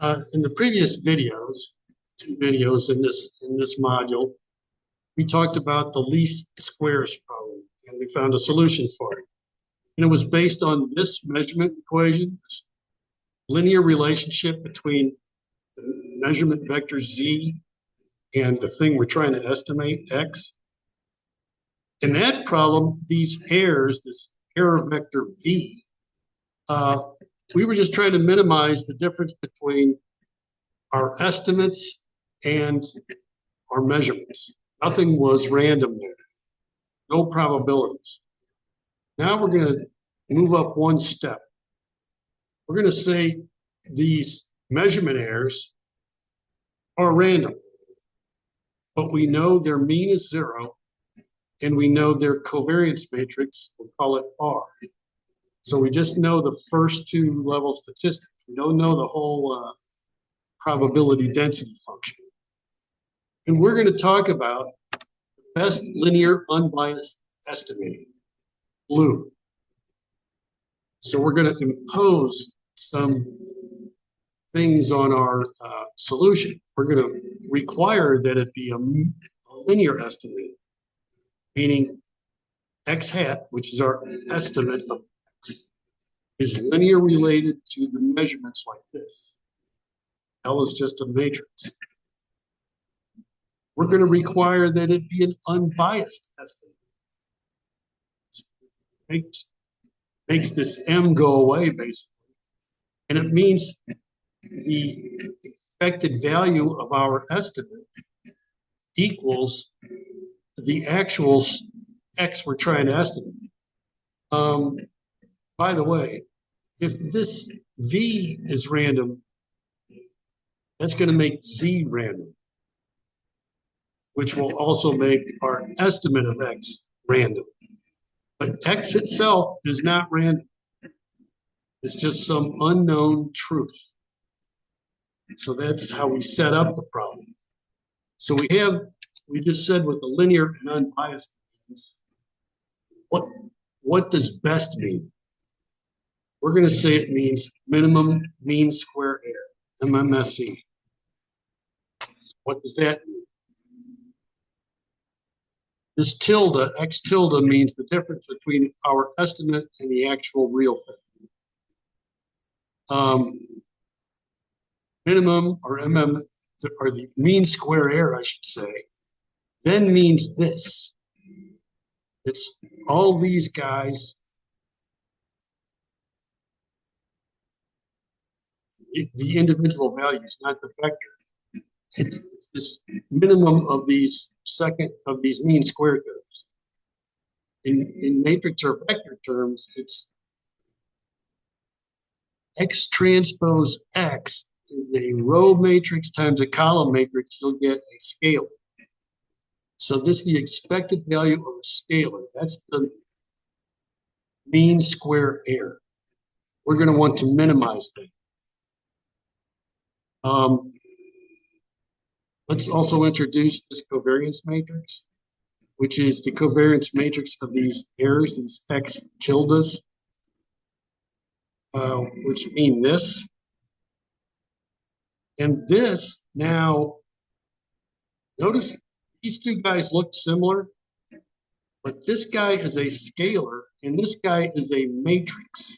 In the previous videos, two videos in this module, we talked about the least squares problem, and we found a solution for it. And it was based on this measurement equation, this linear relationship between the measurement vector z and the thing we're trying to estimate, x. In that problem, these errors, this error vector v, we were just trying to minimize the difference between our estimates and our measurements. Nothing was random there, no probabilities. Now we're going to move up one step. We're going to say these measurement errors are random, but we know their mean is 0, and we know their covariance matrix, we'll call it R. So we just know the first two level statistics. We don't know the whole probability density function. And we're going to talk about the best linear unbiased estimating, blue. So we're going to impose some things on our solution. We're going to require that it be a linear estimate, meaning x hat, which is our estimate of x, is linear related to the measurements like this. L is just a matrix. We're going to require that it be an unbiased estimate. Makes this M go away, basically. And it means the expected value of our estimate equals the actual x we're trying to estimate. By the way, if this v is random, that's going to make z random, which will also make our estimate of x random. But x itself is not random. It's just some unknown truth. So that's how we set up the problem. So we just said with the linear and unbiased means, what does best mean? We're going to say it means minimum mean square error, MMSE. What does that mean? This tilde, x tilde, means the difference between our estimate and the actual real thing. Minimum, or or the mean square error, I should say, then means this. It's all these guys, the individual values, not the vector. It's this minimum of these mean square terms. In matrix or vector terms, it's x transpose x is a row matrix times a column matrix. You'll get a scalar. So this is the expected value of a scalar. That's the mean square error. We're going to want to minimize that. Let's also introduce this covariance matrix, which is the covariance matrix of these errors, these x tildes, which mean this. And this now, notice these two guys look similar, but this guy is a scalar and this guy is a matrix.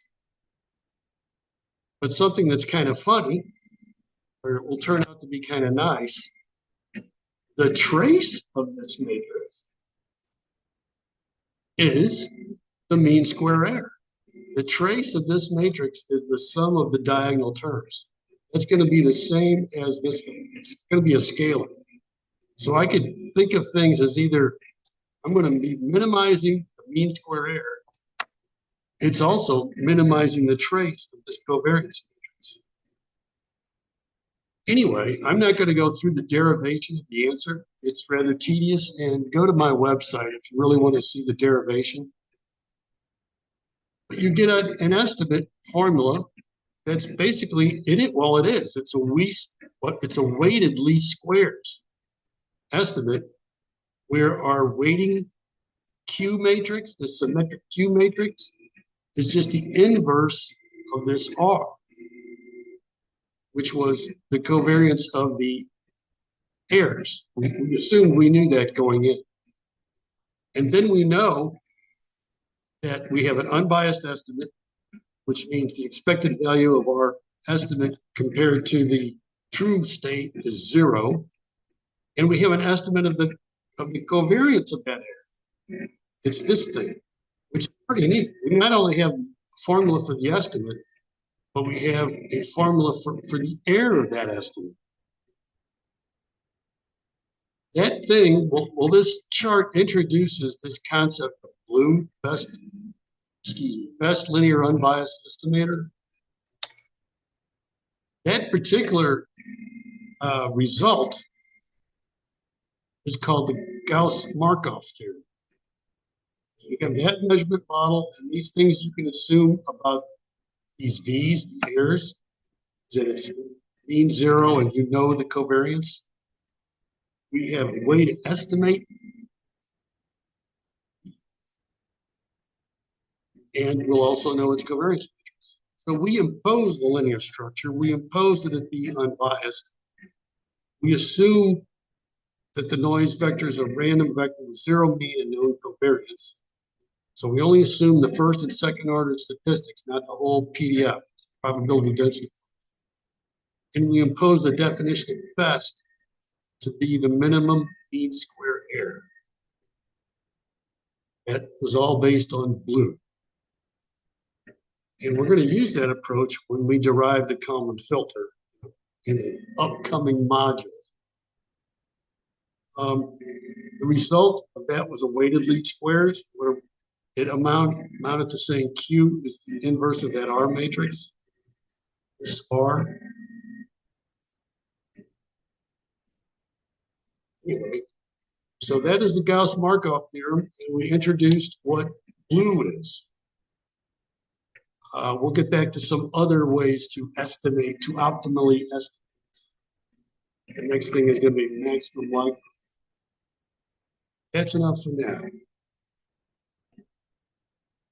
But something that's kind of funny, or it will turn out to be kind of nice, the trace of this matrix is the mean square error. The trace of this matrix is the sum of the diagonal terms. It's going to be the same as this thing. It's going to be a scalar. So I could think of things as either I'm going to be minimizing the mean square error. It's also minimizing the trace of this covariance matrix. Anyway, I'm not going to go through the derivation of the answer. It's rather tedious, and go to my website if you really want to see the derivation. But you get an estimate formula that's basically it. Well, it is. It's a weighted least squares estimate where our weighting Q matrix, the symmetric Q matrix, is just the inverse of this R. which was the covariance of the errors. We assumed we knew that going in. And then we know that we have an unbiased estimate, which means the expected value of our estimate compared to the true state is 0. And we have an estimate of the covariance of that error. It's this thing, which is pretty neat. We not only have a formula for the estimate, but we have a formula for the error of that estimate. That thing, well, this chart introduces this concept of blue, best linear unbiased estimator. That particular result is called the Gauss-Markov Theorem. You have that measurement model, and these things you can assume about these V's, the errors, that it's mean 0 and you know the covariance. We have a way to estimate, and we'll also know its covariance matrix. So we impose the linear structure. We impose that it be unbiased. We assume that the noise vector is a random vector with 0 mean and known covariance. So we only assume the first and second order statistics, not the whole PDF, probability density. And we impose the definition of best to be the minimum mean square error. That was all based on blue. And we're going to use that approach when we derive the Kalman filter in an upcoming module. The result of that was a weighted least squares, where it amounted to saying Q is the inverse of that R matrix, this R. Anyway, so that is the Gauss-Markov theorem, and we introduced what blue is. We'll get back to some other ways to estimate, to optimally estimate. The next thing is going to be maximum likelihood. That's enough for now.